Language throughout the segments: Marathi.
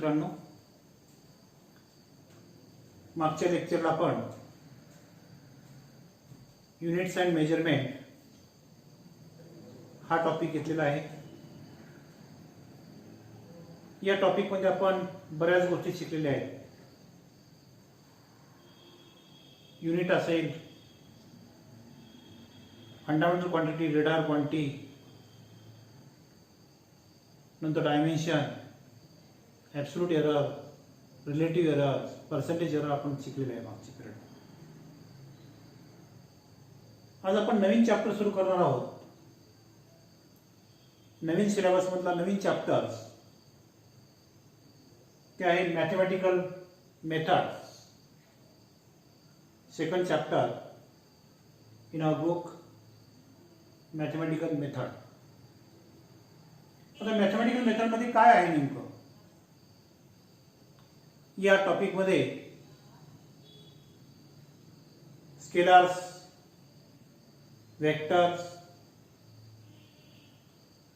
मित्रांनो, मागच्या लेक्चरला आपण युनिट्स अँड मेजरमेंट हा टॉपिक घेतलेला आहे. या टॉपिकमध्ये आपण बऱ्याच गोष्टी शिकलेल्या आहेत. युनिट असेल, फंडामेंटल क्वांटिटी, रेडार क्वांटिटी, नंतर dimension, absolute error, relative error, percentage error आपण शिकलेले आहे मागच्या पिरियड. आज आपण नवीन चॅप्टर सुरू करणार आहोत. नवीन सिलेबस मधला नवीन चॅप्टर्स ते आहे mathematical methods. Second chapter in our book mathematical method. आता मॅथमॅटिकल मेथडमध्ये काय आहे नेमकं? या टॉपिकमध्ये scalars, vectors,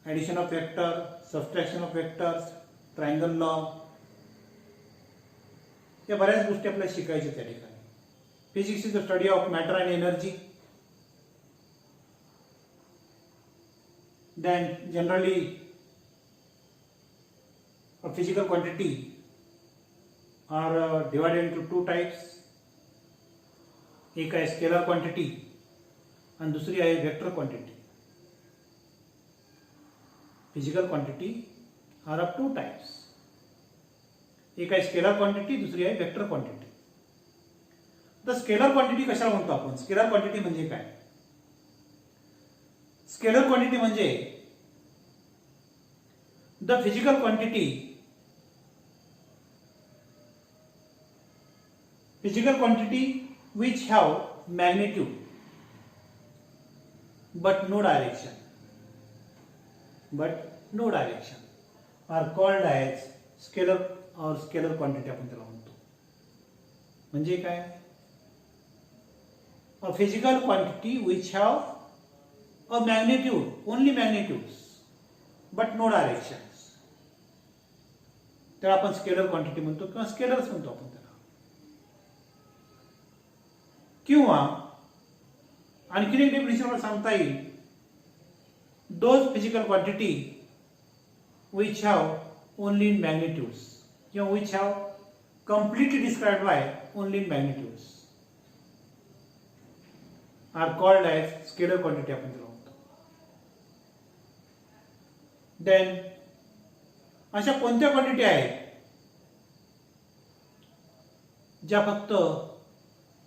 addition of vector, subtraction of vectors, triangle law या बऱ्याच गोष्टी आपल्याला शिकायच्या त्या ठिकाणी. Physics is the study of matter and energy. Then generally physical quantity are divided into two types. एक आहे स्केलर क्वांटिटी आणि दुसरी आहे vector quantity. Physical quantity are of two types. एक आहे स्केलर क्वांटिटी, दुसरी आहे वेक्टर क्वांटिटी. तर स्केलर क्वांटिटी कशाला म्हणतो आपण? स्केलर क्वांटिटी म्हणजे काय? स्केलर क्वांटिटी म्हणजे the physical quantity which have magnitude but no direction are called as scalar or scalar quantity आपण त्याला म्हणतो. म्हणजे काय? a physical quantity which have a magnitude, only magnitudes but no directions, त्याला आपण स्केलर क्वांटिटी म्हणतो किंवा स्केलर्स म्हणतो आपण त्याला. किंवा आणखी एक डेफिनेशन सांगता येईल, those physical quantity which have only in magnitudes किंवा which have completely described by only in magnitudes are called as scalar quantity आपण त्याला म्हणतो. देन अशा कोणत्या क्वांटिटी आहेत ज्या फक्त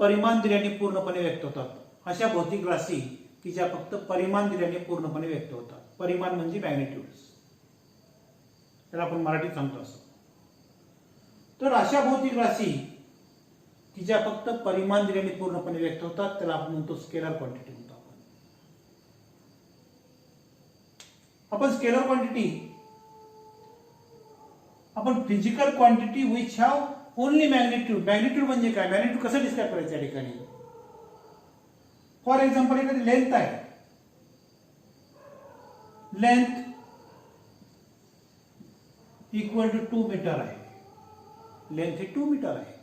परिमाण दिल्याने पूर्णपणे व्यक्त होतात? अशा भौतिक राशी की ज्या फक्त परिमाण दिल्याने पूर्णपणे व्यक्त होतात. परिमाण म्हणजे मॅग्निट्यूड्स, त्याला आपण मराठीत सांगतो असं. तर अशा भौतिक राशी की ज्या फक्त परिमाण दिल्याने पूर्णपणे व्यक्त होतात त्याला आपण म्हणतो स्केलर क्वांटिटी म्हणतो आपण स्केलर क्वांटिटी आपण physical quantity which have only magnitude. Magnitude म्हणजे काय? मॅग्निट्यूड कसं डिस्क्राइब करायचं या ठिकाणी? फॉर एक्झाम्पल एखादी लेंथ आहे. लेंथ इक्वल टू 2 मीटर आहे. लेंथ ही 2 मीटर आहे.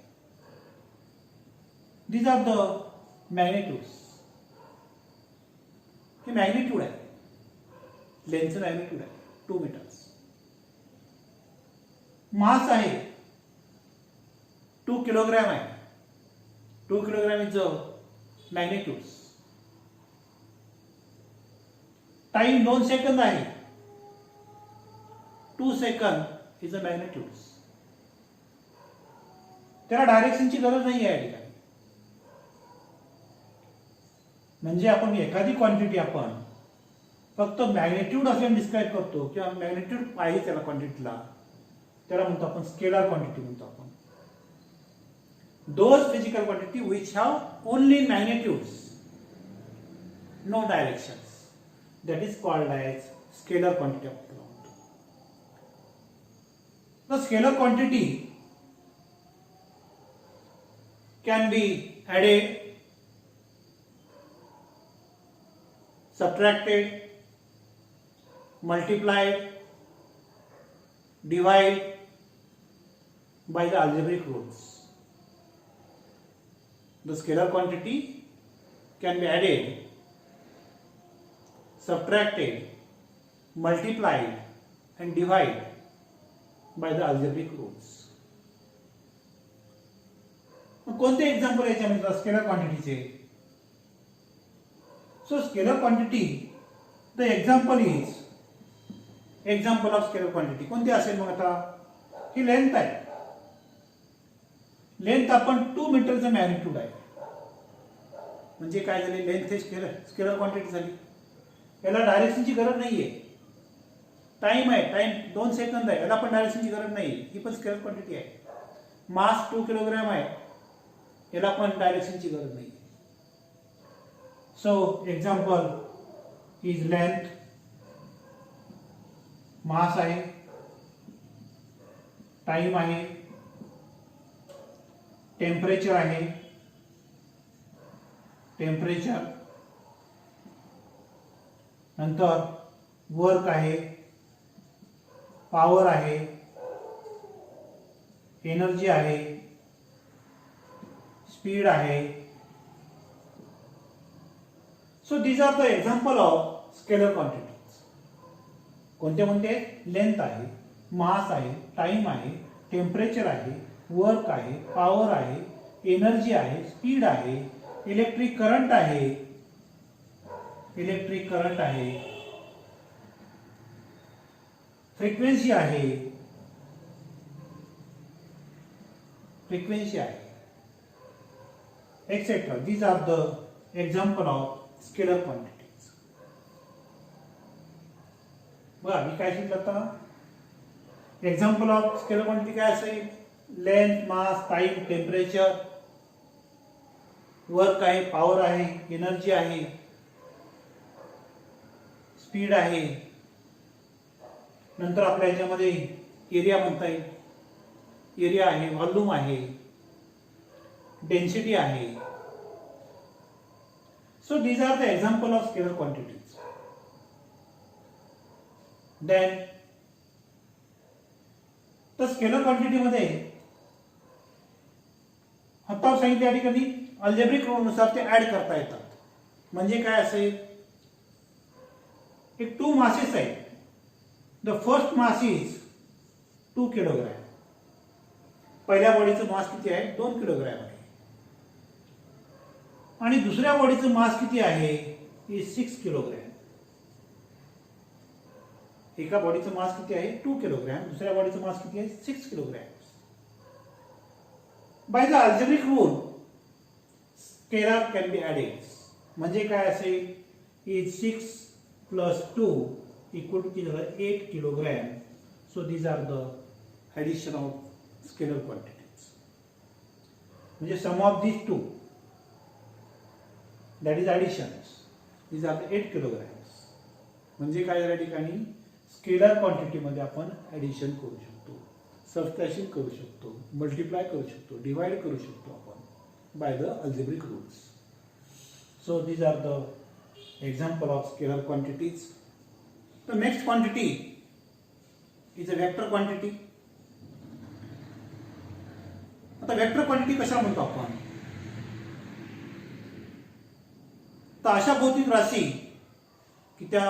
These are the magnitudes. हे मॅग्निट्यूड आहे. लेंथचं मॅग्निट्यूड आहे 2 मीटर्स. मास आहे 2 किलोग्रॅम आहे. 2 किलोग्रॅम इज मॅग्निट्यूड्स. टाइम 2 सेकंद आहे. 2 सेकंद इज अ मॅग्निट्यूड्स. त्याला डायरेक्शनची गरज नाही आहे या ठिकाणी. म्हणजे आपण एखादी क्वांटिटी आपण फक्त मॅग्निट्यूड असल्याने डिस्क्राइब करतो किंवा मॅग्निट्यूड पाहिजे त्याला क्वांटिटीला, त्याला म्हणतो आपण स्केलर क्वांटिटी म्हणतो आपण. Those physical quantity which have only magnitudes, no directions, that is called as scalar quantity. The scalar quantity can be added, subtracted, multiplied, divide by the algebraic rules. The scalar quantity can be added, subtracted, multiplied and divided by the algebraic rules. कोणते एक्झाम्पल याच्यामध्ये स्केलर क्वांटिटीचे? So scalar quantity, the example is, example of scalar quantity कोणती असेल? मग आता ही लेंथ आहे, लेंथ आपण 2 मीटरचं मॅग्निट्यूड आहे, म्हणजे काय झाले? लेंथ हे स्केलर क्वांटिटी झाली. याला डायरेक्शनची गरज नाहीये. टाइम आहे, टाइम 2 सेकंद आहे, याला पण डायरेक्शनची गरज नाही, ही पण स्केलर क्वांटिटी आहे. मास 2 किलोग्राम आहे, याला पण डायरेक्शनची गरज नाही. सो एक्झाम्पल इज लेंथ, मास आहे, टाइम आहे, टेम्परेचर आहे, टेम्परेचर नंतर वर्क आहे, पॉवर आहे, एनर्जी आहे, स्पीड आहे. So these are the example of scalar quantities. कोणते कोणते? लेंथ आहे, मास आहे, टाइम आहे, टेम्परेचर आहे, वर्क आहे, पॉवर आहे, एनर्जी आहे, स्पीड आहे, इलेक्ट्रिक करंट आहे, इलेक्ट्रिक करंट आहे, फ्रिक्वेन्सी आहे, फ्रिक्वेन्सी आहे, etcetera. These are the example of scalar quantities. बघा मी काय शिकलो आता? एक्झाम्पल ऑफ स्केलर क्वांटिटी काय असेल? लेंथ, मास, टाइम, टेम्परेचर, वर्क आहे, पॉवर आहे, एनर्जी आहे, स्पीड आहे. नंतर आपल्या ह्याच्यामध्ये एरिया म्हणता येईल, एरिया आहे, व्हॉल्यूम आहे, डेन्सिटी आहे. So these are the example of scalar quantities. Then तर स्केलर क्वांटिटी मध्ये आता सांगितलं या ठिकाणी अल्जेब्रिक रूलनुसार ते ऍड करता येतात. म्हणजे काय असेल? एक 2 मासेस आहेत. The first mass is 2 kilogram. पहिल्या बॉडीचं मास किती आहे? 2 किलोग्रॅम आहे. आणि दुसऱ्या बॉडीचं मास किती आहे? Is 6 kilogram. एका बॉडीचं मास किती आहे? 2 किलोग्रॅम. दुसऱ्या बॉडीचं मास किती आहे? 6 kilogram. Bye the algebraic rule scalar can be added. म्हणजे काय असेल? Is 6 plus 2 equal to 8 kilogram. So these are the addition of scalar quantities. म्हणजे sum of these two, that is additions. These are the 8 kilograms. म्हणजे काय या ठिकाणी स्केलर क्वांटिटी मध्ये आपण ऍडिशन करू शकतो, सबट्रॅक्शन करू शकतो, मल्टिप्लाय करू शकतो, डिवाइड करू शकतो आपण by the algebraic rules. So these are the example of scalar quantities. The next quantity is a vector quantity. आता वेक्टर क्वांटिटी कशा म्हणतो आपण? तर अशा भौतिक राशी की त्या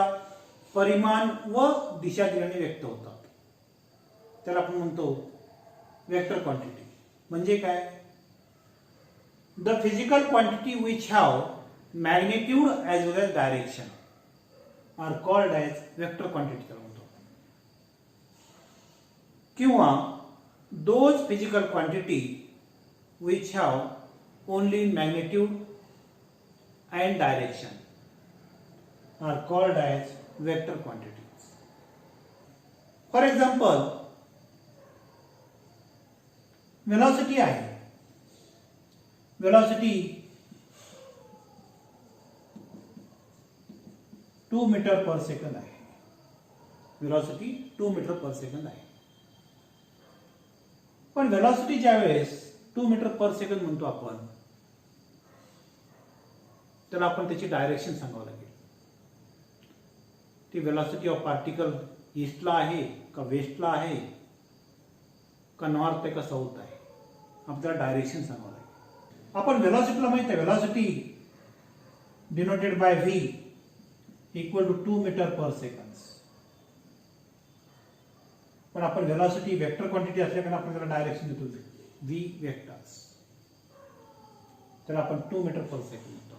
परिमाण व दिशा दिल्याने व्यक्त होतात, त्याला आपण म्हणतो वेक्टर क्वांटिटी. म्हणजे काय? The physical quantity which have magnitude as well as direction are called as vector quantity. किंवा those physical quantity which have only magnitude and direction are called as vector quantities. For example, velocity आहे. velocity 2 मीटर पर सेकंद आहे. व्हेलॉसिटी 2 मीटर पर सेकंद आहे. पण व्हेलॉसिटी ज्या वेळेस 2 मीटर पर सेकंद म्हणतो आपण, त्याला आपण त्याची डायरेक्शन सांगावं लागेल. ती व्हेलॉसिटी ऑफ पार्टिकल ईस्टला आहे का वेस्टला आहे का नॉर्थ आहे का साऊथ आहे, आपल्याला डायरेक्शन सांगावं लागेल. आपण व्हेलॉसिटीला माहिती आहे, velocity denoted by v equal to 2 metre per second. पण आपण व्हेलॉसिटी वेक्टर क्वांटिटी असल्याकडे आपण त्याला डायरेक्शन देतो v वेक्टर्स, त्याला आपण 2 मीटर पर सेकंड म्हणतो.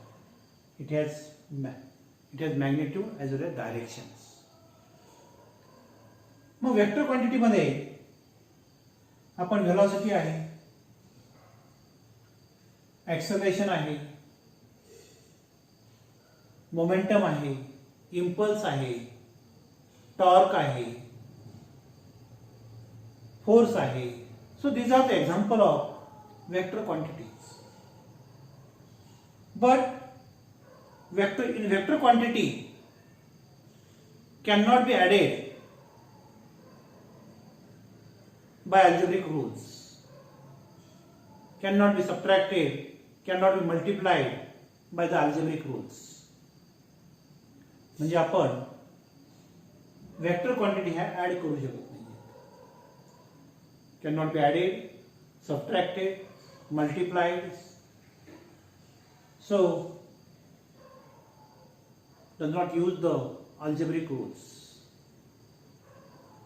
It has magnitude as well as directions. मग वेक्टर क्वांटिटी मध्ये आपण व्हेलॉसिटी आहे, ऍक्सेलरेशन आहे, मोमेंटम आहे, इम्पल्स आहे, टॉर्क आहे, फोर्स आहे. So these are the example of vector quantities. But in vector quantity cannot be added by algebraic rules, cannot be subtracted, cannot be multiplied by the algebraic rules. म्हणजे आपण वेक्टर क्वांटिटी ह्या ऍड करू शकत नाही. cannot be added, subtracted, multiplied. So does not use the algebraic rules.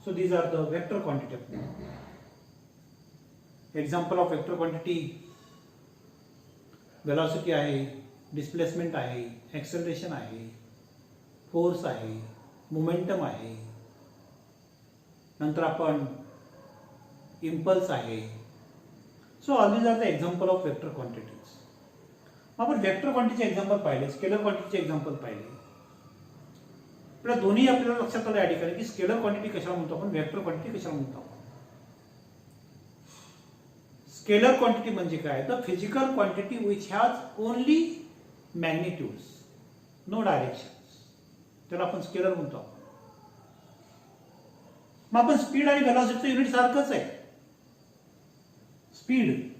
So these are the vector quantity. Example of vector quantity: velocity आहे, displacement आहे, acceleration आहे, force आहे, momentum आहे, नंतर आपण impulse आहे. So all these are the example of vector quantities. आपण वेक्टर क्वांटिटीचे एक्झाम्पल पाहिले, स्केलर क्वांटिटीचे एक्झाम्पल पाहिले. आपल्या दोन्ही आपल्याला लक्षात आलं या ठिकाणी की स्केलर क्वांटिटी कशाला म्हणतो आपण, वेक्टर क्वांटिटी कशाला म्हणतो आपण. स्केलर क्वांटिटी म्हणजे काय, the physical quantity which has only magnitudes, no directions, त्याला आपण स्केलर म्हणतो आपण. मग आपण स्पीड आणि व्हेलॉसिटीचं युनिट सारखंच आहे. स्पीड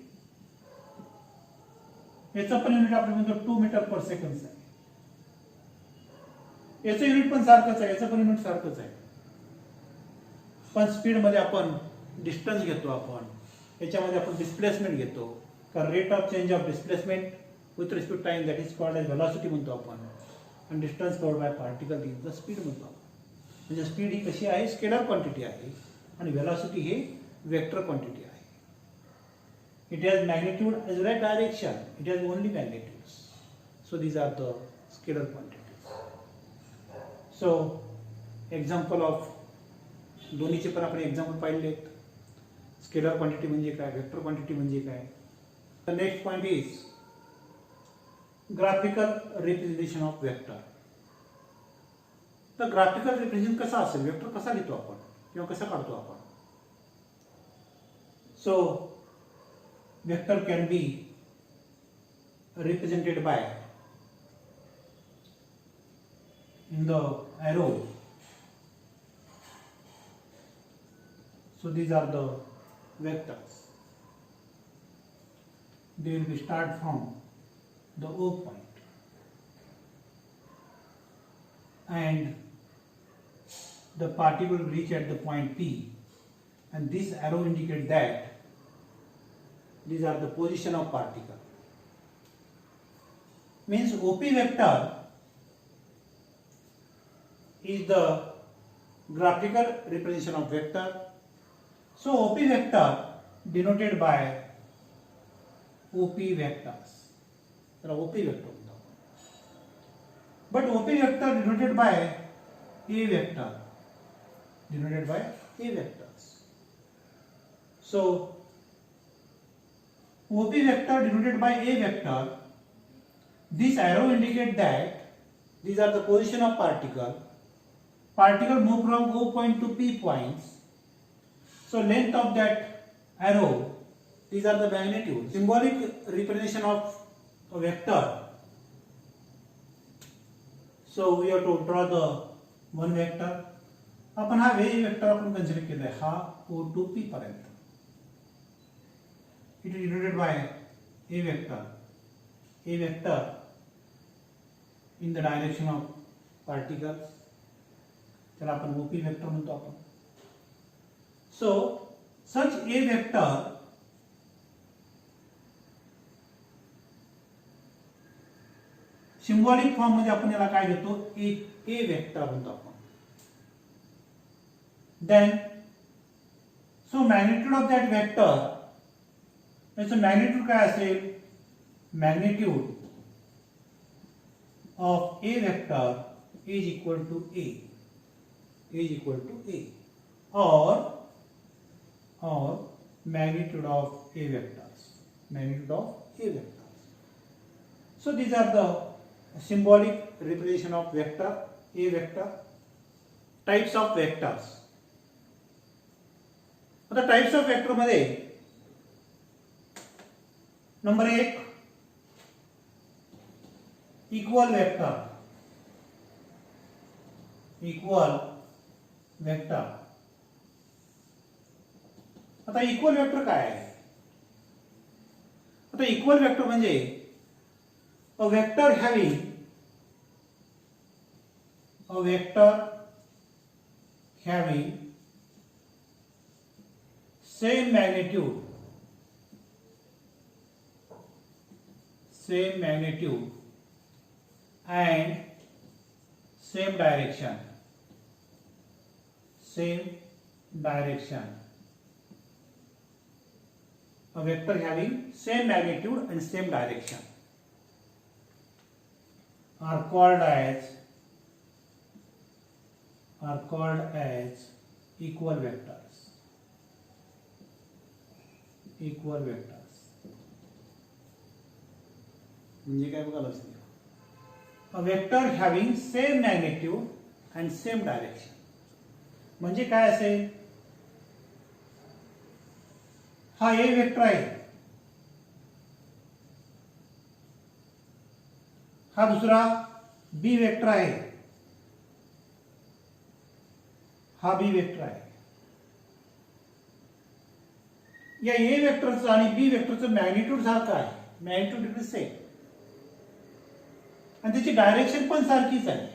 याचं पण युनिट आपण म्हणतो 2 मीटर पर सेकंड आहे. याचं युनिट पण सारखंच आहे, याचं पण युनिट सारखंच आहे. पण स्पीड मध्ये आपण डिस्टन्स घेतो, आपण याच्यामध्ये आपण डिस्प्लेसमेंट घेतो. कारण rate of change of displacement with respect time that is called as velocity म्हणतो आपण. आणि distance covered by particle is the speed म्हणतो आपण. म्हणजे स्पीड ही कशी आहे, स्केलर क्वांटिटी आहे, आणि व्हेलॉसिटी हे वेक्टर क्वांटिटी आहे. It has magnitude as well as direction. It has only magnitudes. So these are the scalar quantities. So example of दोन्हीचे पण आपण एक्झाम्पल पाहिले. स्केलर क्वांटिटी म्हणजे काय, वेक्टर क्वांटिटी म्हणजे काय. The next point is graphical representation of vector. तर ग्राफिकल रिप्रेझेंटेशन कसा असेल, वेक्टर कसा लिहितो आपण किंवा कसा काढतो आपण. So vector can be represented by in the arrow. So these are the vectors. They will be start from the O point and the particle will reach at the point P, and this arrow indicates that these are the position of particle. Means OP vector is the graphical representation of vector. So OP vector denoted by OP vectors. तर OP vector म्हणतो. But OP vector denoted by A vector. Denoted by A vectors. So OP vector denoted by A vector, this arrow indicates that these are the position of particle. Particle move from O point to P points. So length of that arrow, these are the magnitude. Symbolic representation of a vector. So we have to draw the one vector. आपण हा वेक्टर आपण कन्सिडर केलाय, हा O to P पर्यंत. It is denoted by A vector. A vector in the direction of particles. त्याला आपण OP vector म्हणतो आपण. So such a vector symbolic form मध्ये आपण याला काय घेतो, ए वेक्टर म्हणतो आपण. Then so magnitude of that vector, याचं मॅग्निट्यूड काय असेल, magnitude of A vector is equal to a, is equal to a, or magnitude of a vectors, magnitude of a vectors. So these are the symbolic representation of vector, a vector. Types of vectors. आता टाइप्स ऑफ वेक्टर मध्ये number 1 equal vector, equal vector. आता इक्वल वेक्टर काय आहे, आता इक्वल वेक्टर म्हणजे अ vector having, a vector having same magnitude and same direction, a vector having same magnitude and same direction are called as equal vectors. Equal vectors म्हणजे काय बघा लक्षात घ्या, अ vector having same magnitude and same direction. म्हणजे काय असेल, हा ए वेक्टर आहे, हा दुसरा बी वेक्टर आहे, हा बी वेक्टर आहे. या ए वेक्टरचं आणि बी वेक्टरचं मॅग्निट्यूड सारखं आहे, मॅग्निट्यूड इज सेम, आणि त्याची डायरेक्शन पण सारखीच आहे.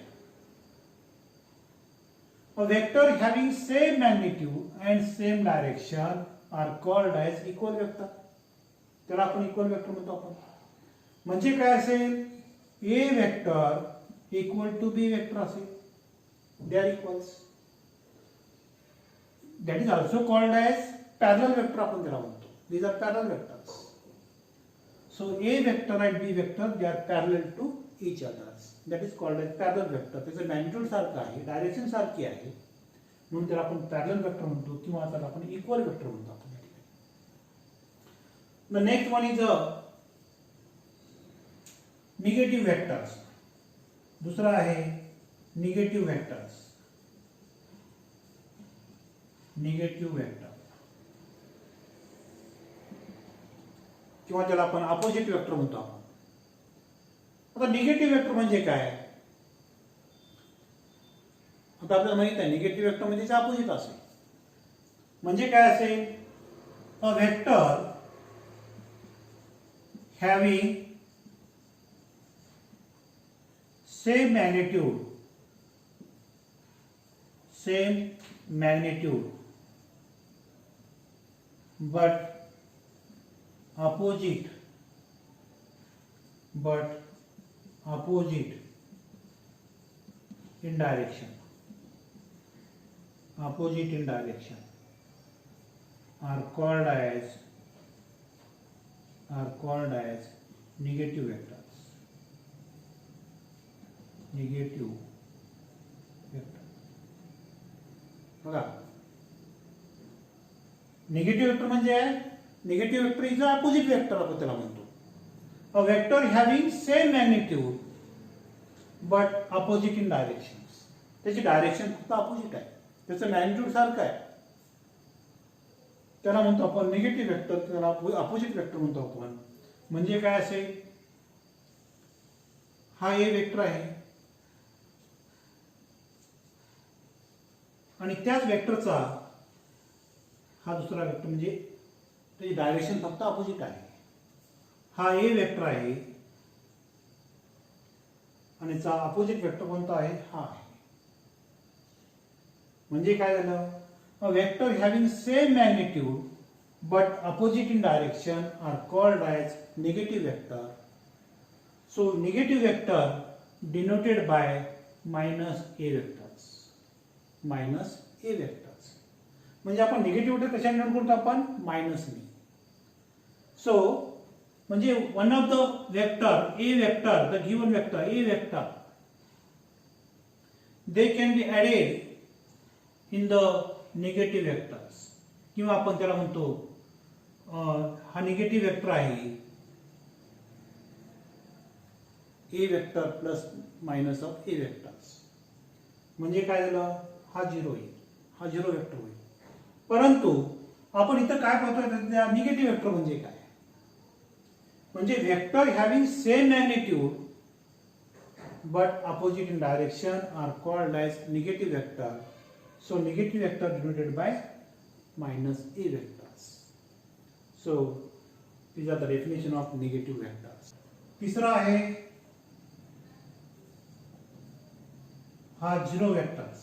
A vector having same magnitude and same direction are called as equal vector. त्याला आपण इक्वल वेक्टर म्हणतो आपण. म्हणजे काय असेल, A vector equal to B vector असेल, they are equals. That is also called as parallel vector आपण त्याला म्हणतो. These are parallel vectors. So A vector and B vector they are parallel to each other. That is called as parallel vector. त्याचं मॅग्निट्यूड सारखं आहे, डायरेक्शन सारखी आहे, म्हणून त्याला आपण parallel vector म्हणतो किंवा त्याला आपण इक्वल वेक्टर म्हणतो आपण. The next one is a negative vectors. दुसरा आहे negative vectors. Negative vector किंवा त्याला आपण अपोजिट वेक्टर म्हणतो आपण. आता निगेटिव्ह वेक्टर म्हणजे काय, आता आपल्याला माहित आहे निगेटिव्ह वेक्टर म्हणजे अपोजिट असेल. म्हणजे काय असेल, अ vector having same magnitude but opposite in direction, are called as negative vectors. बघा, निगेटिव्ह वेक्टर म्हणजे negative vector is opposite vector आपण त्याला म्हणतो. अ vector having same magnitude but opposite in direction. त्याची डायरेक्शन फक्त अपोजिट आहे, त्याचं मॅग्निट्यूड सारखं आहे, त्याला म्हणतो आपण निगेटिव्ह वेक्टर, त्याला अपोजिट वेक्टर म्हणतो आपण. म्हणजे काय असेल, हा ए वेक्टर आहे आणि त्याच वेक्टरचा हा दुसरा वेक्टर, म्हणजे त्याची डायरेक्शन फक्त अपोजिट आहे. हा ए वेक्टर आहे आणि त्याचा अपोजिट वेक्टर कोणता आहे, हा आहे. म्हणजे काय झालं, A vector having same magnitude but opposite in direction are called as negative vector. So negative vector denoted by minus a vectors. Minus a vectors. म्हणजे आपण निगेटिव्ह वेक्टर कशाने डिनोट करतो आपण मायनसने. सो म्हणजे one of the vector A vector the given vector A vector they can be added in the negative vectors. किंवा आपण त्याला म्हणतो हा निगेटिव्ह वेक्टर आहे A vector plus minus of A vectors. म्हणजे काय झालं हा झिरो येईल हा झिरो वेक्टर होईल. परंतु आपण इथं काय पाहतोय निगेटिव्ह वेक्टर म्हणजे काय म्हणजे vector having same magnitude but opposite in direction are called as negative vector. So negative vector denoted by minus a vectors. So these are the definition of negative vectors. तीसरा है हा zero vectors.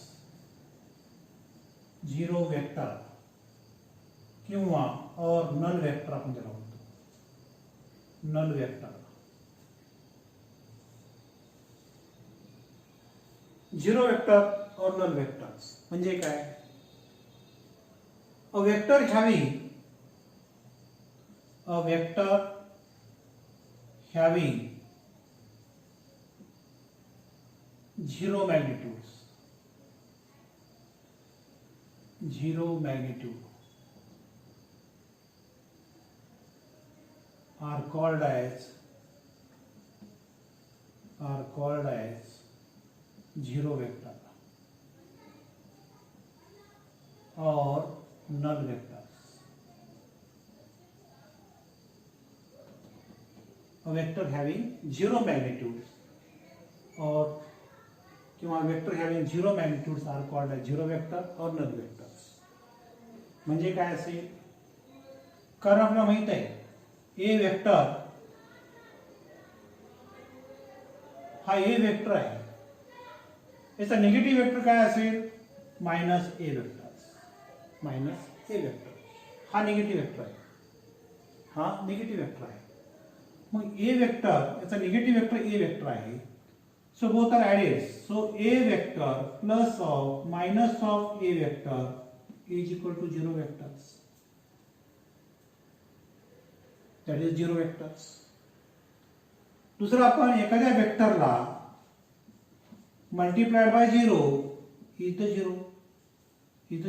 Zero vector किंवा और null vector आपण त्याला म्हणतो. null vector. झिरो वेक्टर और नल वेक्टर्स म्हणजे काय अ vector having zero magnitude are called as zero vector or null vectors. A vector having zero magnitudes or किंवा vector having zero magnitudes are called as zero vector or null vectors. म्हणजे काय असेल कारण आपल्याला माहित आहे ए वेक्टर हा ए वेक्टर आहे याचा निगेटिव्ह वेक्टर काय असेल मायनस ए वेक्टर. हा निगेटिव्ह वेक्टर आहे मग ए वेक्टर याचा निगेटिव्ह वेक्टर ए वेक्टर आहे. So both are added. So A vector plus of minus of A vector is equal to zero vectors. That is zero vectors. दुसरं आपण एखाद्या वेक्टरला multiplied by 0 is the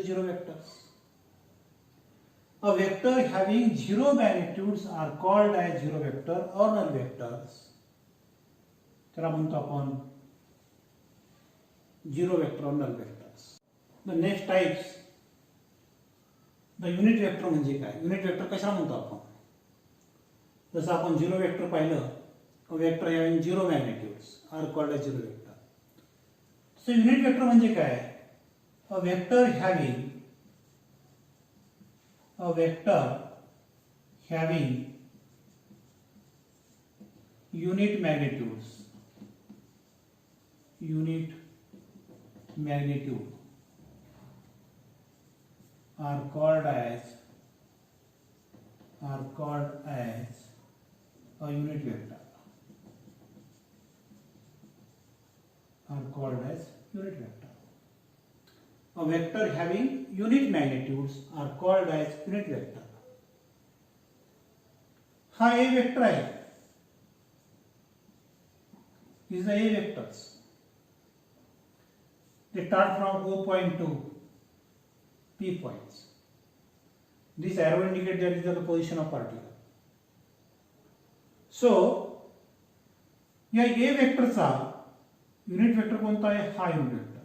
zero vectors. A vector having zero magnitudes are called as zero vector or null vectors. त्याला म्हणतो आपण zero vector or null vectors. The next types the unit vector म्हणजे काय unit vector कशाला म्हणतो आपण जसं आपण zero vector पाहिलं a vector having zero magnitudes are called as zero vector. So unit vector म्हणजे काय a vector having unit magnitude are called as a unit vector. A vector having unit magnitudes are called as unit vector. हा A vector आहे. These are A vectors. They start from O point to P points. This arrow indicates that is the position of particle. So या A vectorचा युनिट वेक्टर कोणता आहे हा युनिट वेक्टर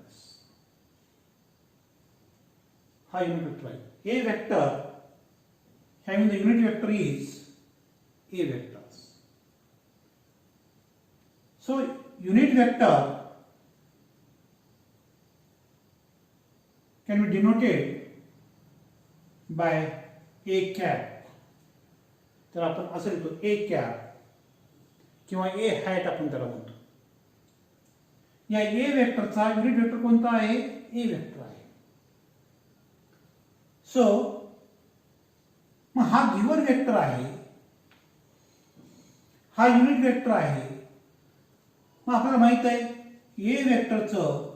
आहे. A vector having the unit vector is A vectors. So unit vector can be denoted by A cap. तर आपण असं लिहितो A cap किंवा A hat आपण त्याला म्हणतो. या ए वेक्टरचा युनिट वेक्टर कोणता आहे ए वेक्टर आहे. सो मग हा गिवन वेक्टर आहे, हा युनिट वेक्टर आहे. मग आपल्याला माहित आहे ए वेक्टरचं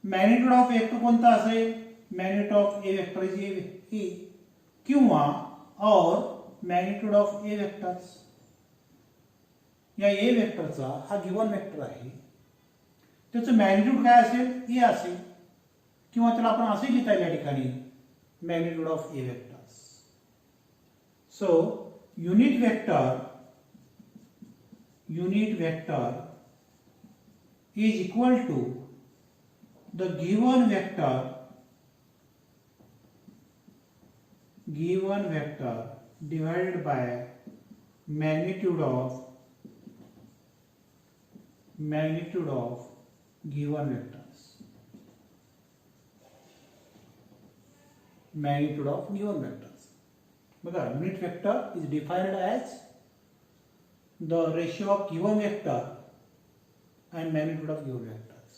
मॅग्निट्यूड ऑफ वेक्टर कोणता असेल? Magnitude of A vector is ए किंवा और मॅग्निट्यूड ऑफ ए वेक्टर्स. या ए वेक्टरचा हा गिवन वेक्टर आहे, त्याचं मॅग्निट्यूड काय असेल? ए असेल, किंवा त्याला आपण असे लिहिता येईल या ठिकाणी magnitude of A vectors. So unit vector is equal to the given vector divided by magnitude of given vectors. Magnitude of given vectors. बघा, unit vector is defined as the ratio of given vector and magnitude of given vectors,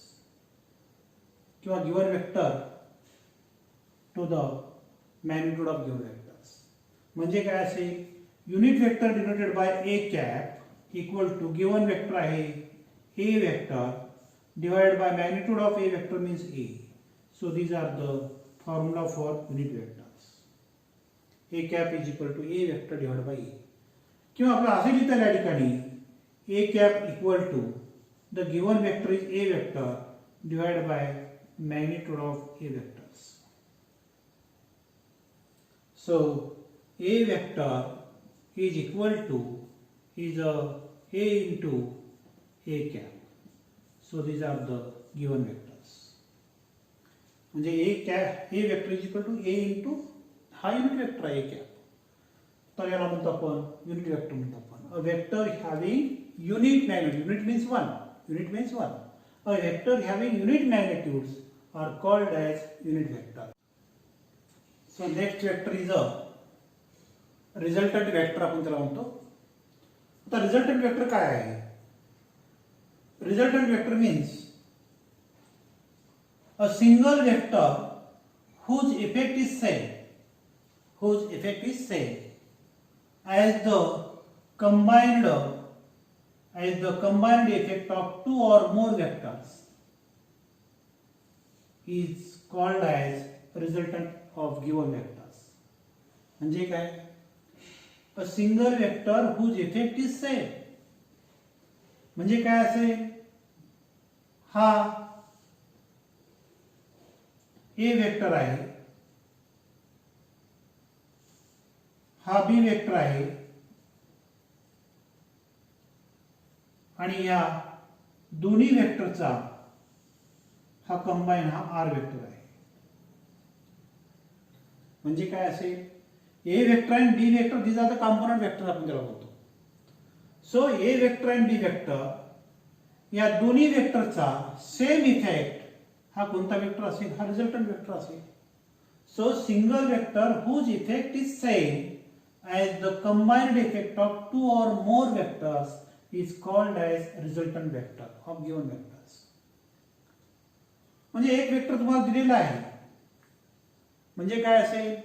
किंवा given vector to the magnitude of given vectors. म्हणजे काय असेल? Unit vector denoted by A cap equal to given vector आहे A vector divided by magnitude of A vector means A. So these are the formula for unit vectors. A cap is equal to A vector divide by A, किंवा आपलं असे लिहिता या ठिकाणी A cap equal to the given vector is A vector divided by magnitude of A vectors. So A vector is equal to is A into A cap. So these are the given vectors. म्हणजे A vector is equal to A into हा युनिट वेक्टर आहे ए कॅप, तर याला म्हणतो आपण युनिट वेक्टर म्हणतो आपण. A vector having unit magnitude, unit means one, a vector having unit magnitudes are called as unit vector. So next vector is a resultant vector, आपण त्याला म्हणतो. आता रिझल्टंट वेक्टर काय आहे? Resultant vector means a single vector whose effect is same as the combined effect of two or more vectors is called as resultant of given vectors. म्हणजे काय? a single vector whose effect is same. म्हणजे काय असेल? हा ए वेक्टर आहे, हा बी वेक्टर आहे, आणि या दोन्ही वेक्टरचा हा कंबाईन हा आर वेक्टर आहे. म्हणजे काय असेल? ए वेक्टर आणि B vector this are the component vector आपण त्याला बोलतो. सो ए वेक्टर आणि बी वेक्टर या दोन्ही वेक्टरचा सेम इफेक्ट हा कोणता वेक्टर असेल? हा रिझल्टंट वेक्टर असेल. So single vector whose effect is same as the combined effect of two or more vectors is called as resultant vector of given vectors. म्हणजे एक वेक्टर तुम्हाला दिलेला आहे, म्हणजे काय असेल?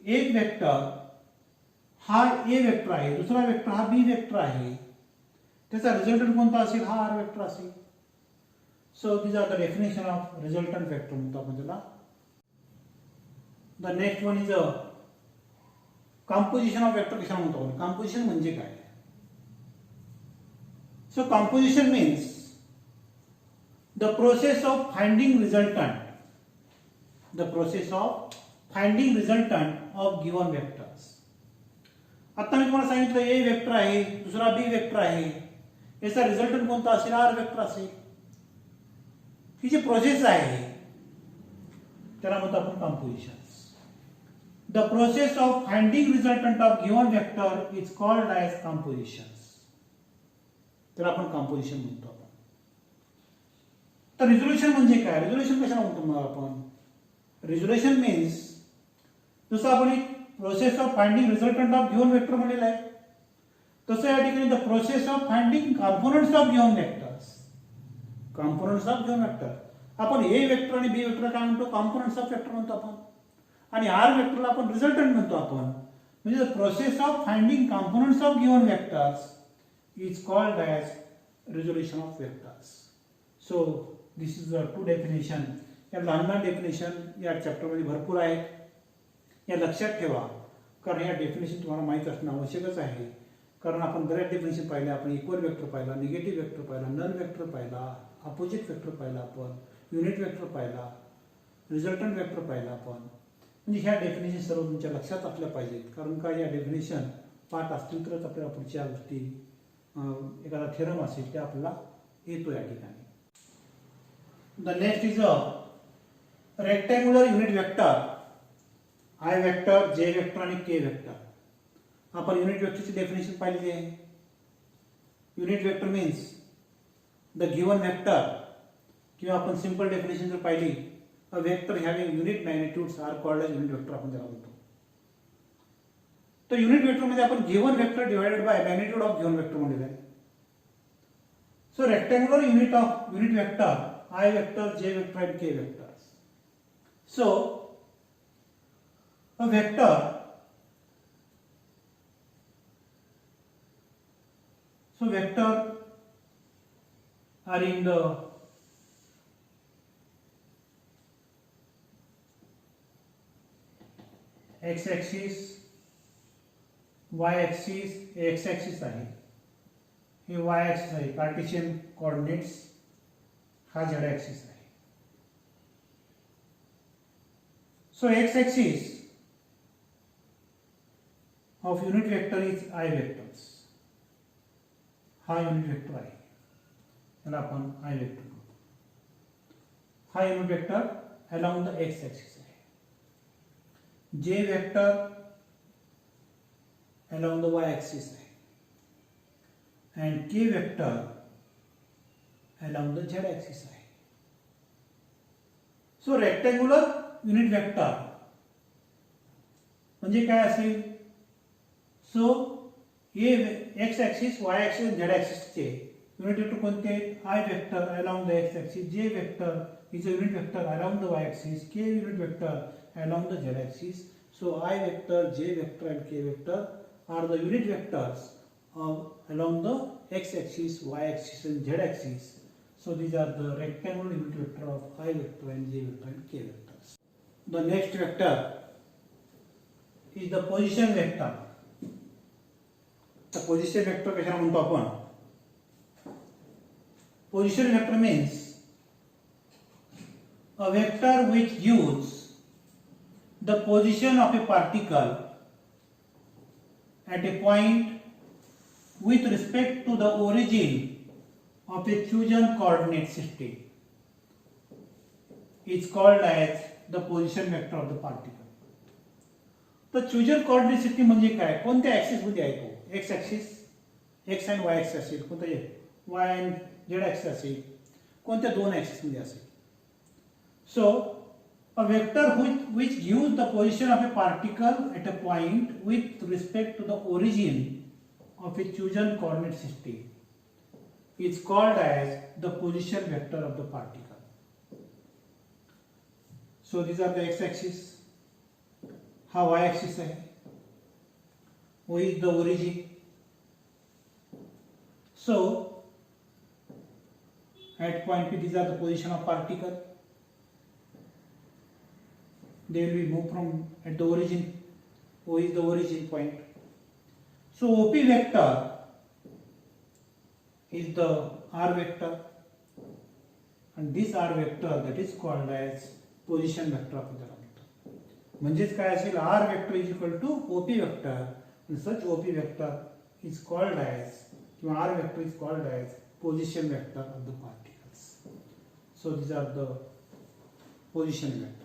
एक वेक्टर हा ए वेक्टर आहे, दुसरा वेक्टर हा बी वेक्टर आहे, त्याचा रिझल्टंट कोणता असेल? हा आर वेक्टर असेल. So these are the definition of resultant vector म्हणतो आपण त्याला. The next one is a composition of vector. कशाला म्हणतो आपण? कॉम्पोजिशन म्हणजे काय? So composition means the process of finding resultant of given vectors. आता मी तुम्हाला सांगितलं ए वेक्टर आहे, दुसरा बी वेक्टर आहे, याचा रिझल्टंट कोणता असेल? आर वेक्टर असेल. ही जी प्रोसेस आहे त्याला म्हणतो आपण composition. The process of finding resultant of given vector is called as compositions. तर आपण composition म्हणतो आपण. तर रिझोल्युशन म्हणजे काय? रिझोल्युशन कशाला म्हणतो मग आपण? रिझोल्युशन मीन्स जसं आपण एक process of finding resultant of given vector म्हणलेलं आहे, तसं या ठिकाणी the process of finding components of given vectors. Components of given vector आपण ए वेक्टर आणि बी वेक्टर काय म्हणतो? कॉम्पोनंट्स ऑफ वेक्टर म्हणतो आपण. आणि आर वेक्टरला आपण रिझल्टंट म्हणतो आपण. म्हणजे the process of finding components of given vectors is called as resolution of vectors. So this is the 2 definition. या लहान लहान डेफिनेशन या चॅप्टरमध्ये भरपूर आहेत. या लक्षात ठेवा, कारण या डेफिनेशन तुम्हाला माहीत असणं आवश्यकच आहे. कारण आपण बऱ्याच डेफिनेशन पाहिले. आपण इक्वल वेक्टर पाहिला, निगेटिव्ह वेक्टर पाहिला, नन वेक्टर पाहिला, अपोजिट वेक्टर पाहिला, आपण युनिट वेक्टर पाहिला, रिझल्टंट वेक्टर पाहिला आपण. म्हणजे ह्या डेफिनेशन सर्व तुमच्या लक्षात असल्या पाहिजेत. कारण का या डेफिनेशन पाठ असतील तरच आपल्याला पुढच्या गोष्टी एखादा थेरम असेल ते आपल्याला येतो या ठिकाणी. The next is a rectangular unit vector. I vector, J vector आणि के वेक्टर. आपण युनिट वेक्टरची डेफिनेशन पाहिली आहे. Unit vector means the given vector, किंवा आपण सिंपल डेफिनेशन जर पाहिली, a vector having unit magnitudes are called as unit vector आपण त्याला म्हणतो. तर युनिट वेक्टर मध्ये आपण given vector divided by magnitude of given vector म्हणलेलं आहे. So rectangular unit vector, I vector, J vector and k vectors. So a vector, vector are in the x axis, y axis, x axis आहे. हे y axis आहे, कार्टेशियन कोऑर्डिनेट्स. हा z axis आहे. So x axis of unit vector is I vectors. हा युनिट वेक्टर आहे, त्याला आपण I वेक्टर म्हणतो. हा unit vector along the x axis आहे. J vector along the y axis आहे. and K vector along the z axis आहे. सो रेक्टँग्युलर युनिट वेक्टर म्हणजे काय असेल? सो हे X axis, Y axis, Z ॲक्सिसचे युनिट वेक्टर कोणते आहेत? I vector along the X axis, J vector is a unit vector along the Y axis, K unit vector along the Z axis. So I vector, J vector and k vector are the unit vectors along the x axis, y axis and z axis. So these are the rectangular unit vector of I vector and j vector and k vectors. The next vector is the position vector. The position vector कशाला म्हणतो आपण? Position vector means a vector which gives the position of a particle at a point with respect to the origin of a chosen coordinate system is called as the position vector of the particle. तर chosen coordinate system म्हणजे काय? कोणत्या ऍक्सिस मध्ये आहे तो? X axis, x and Y axis असेल, कोणता वाय अँड झेड ऍक्सिस असेल, कोणत्या दोन ऍक्सिस मध्ये असेल. So a vector which gives the position of a particle at a point with respect to the origin of a chosen coordinate system is called as the position vector of the particle. So these are the x-axis. हा y-axis आहे. O is the origin. So at point P, these are the position of particle. They will be moved from at the origin. O is the origin point. So OP vector is the R vector, and this R vector that is called as position vector of the vector. म्हणजेच काय असेल? R vector is equal to OP vector, and such OP vector is called as, किंवा R vector is called as position vector of the particles. So these are the position vector.